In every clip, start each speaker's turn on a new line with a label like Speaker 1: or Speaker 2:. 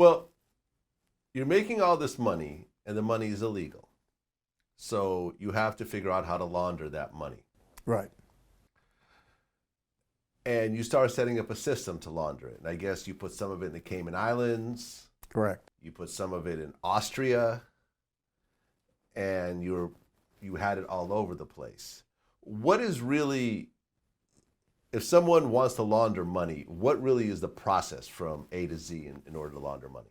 Speaker 1: Well, you're making all this money and the money is illegal. So you have to figure out how to launder that money.
Speaker 2: Right.
Speaker 1: And you start setting up a system to launder it. And I guess you put some of it in the Cayman Islands.
Speaker 2: Correct.
Speaker 1: You put some of it in Austria. And you had it all over the place. What is really, if someone wants to launder money, what really is the process from A to Z in order to launder money?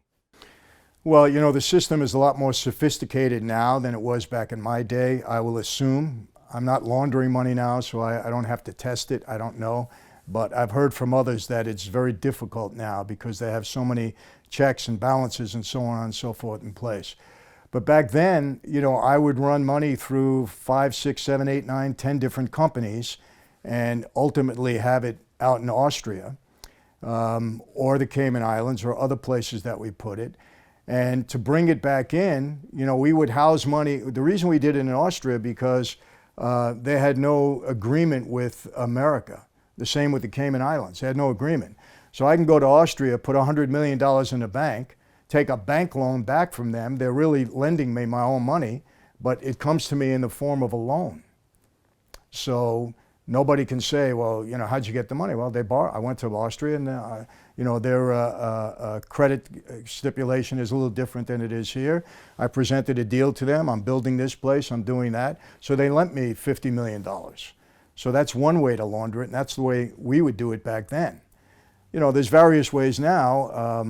Speaker 2: Well, you know, the system is a lot more sophisticated now than it was back in my day, I will assume. I'm not laundering money now, so I don't have to test it. I don't know. But I've heard from others that it's very difficult now because they have so many checks and balances and so on and so forth in place. But back then, you know, I would run money through 5, 6, 7, 8, 9, 10 different companies and ultimately have it out in Austria or the Cayman Islands or other places that we put it. And to bring it back in, you know, we would house money. The reason we did it in Austria because they had no agreement with America. The same with the Cayman Islands. They had no agreement. So I can go to Austria, put $100 million in the bank, take a bank loan back from them. They're really lending me my own money, but it comes to me in the form of a loan. So nobody can say, well, you know, how'd you get the money? Well, they borrowed. I went to Austria and, you know, their credit stipulation is a little different than it is here. I presented a deal to them. I'm building this place. I'm doing that. So they lent me $50 million. So that's one way to launder it, and that's the way we would do it back then. You know, there's various ways now.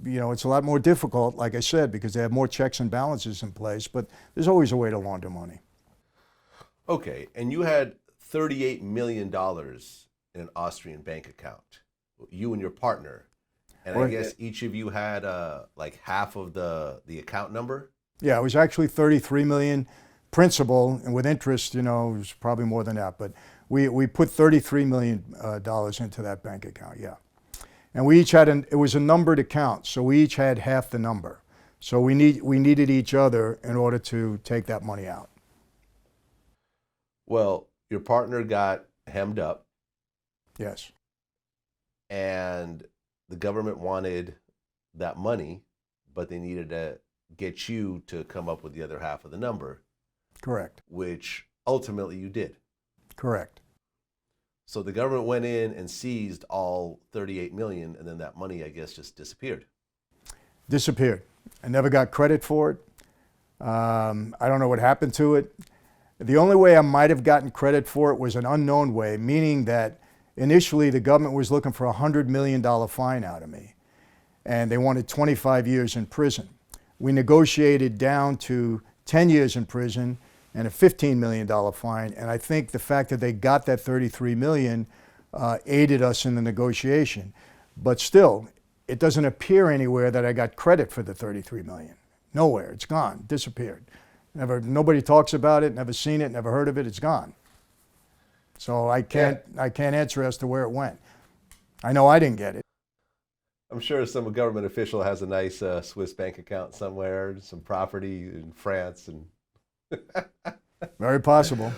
Speaker 2: You know, it's a lot more difficult, like I said, because they have more checks and balances in place, but there's always a way to launder money.
Speaker 1: Okay, and you had $38 million in an Austrian bank account, you and your partner. And I guess each of you had like half of the account number?
Speaker 2: Yeah, it was actually 33 million principal, and with interest, you know, it was probably more than that, but we put $33 million into that bank account, yeah. And we each had, it was a numbered account, so we each had half the number. So we needed each other in order to take that money out.
Speaker 1: Well, your partner got hemmed up.
Speaker 2: Yes.
Speaker 1: And the government wanted that money, but they needed to get you to come up with the other half of the number.
Speaker 2: Correct.
Speaker 1: Which ultimately you did.
Speaker 2: Correct.
Speaker 1: So the government went in and seized all 38 million, and then that money, I guess, just disappeared.
Speaker 2: Disappeared. I never got credit for it. I don't know what happened to it. The only way I might have gotten credit for it was an unknown way, meaning that initially the government was looking for a $100 million fine out of me, and they wanted 25 years in prison. We negotiated down to 10 years in prison and a $15 million fine, and I think the fact that they got that $33 million aided us in the negotiation. But still, it doesn't appear anywhere that I got credit for the $33 million. Nowhere, it's gone, disappeared. Nobody talks about it, never seen it, never heard of it, it's gone. So I can't answer as to where it went. I know I didn't get it.
Speaker 1: I'm sure some government official has a nice Swiss bank account somewhere, some property in France, and
Speaker 2: Very possible.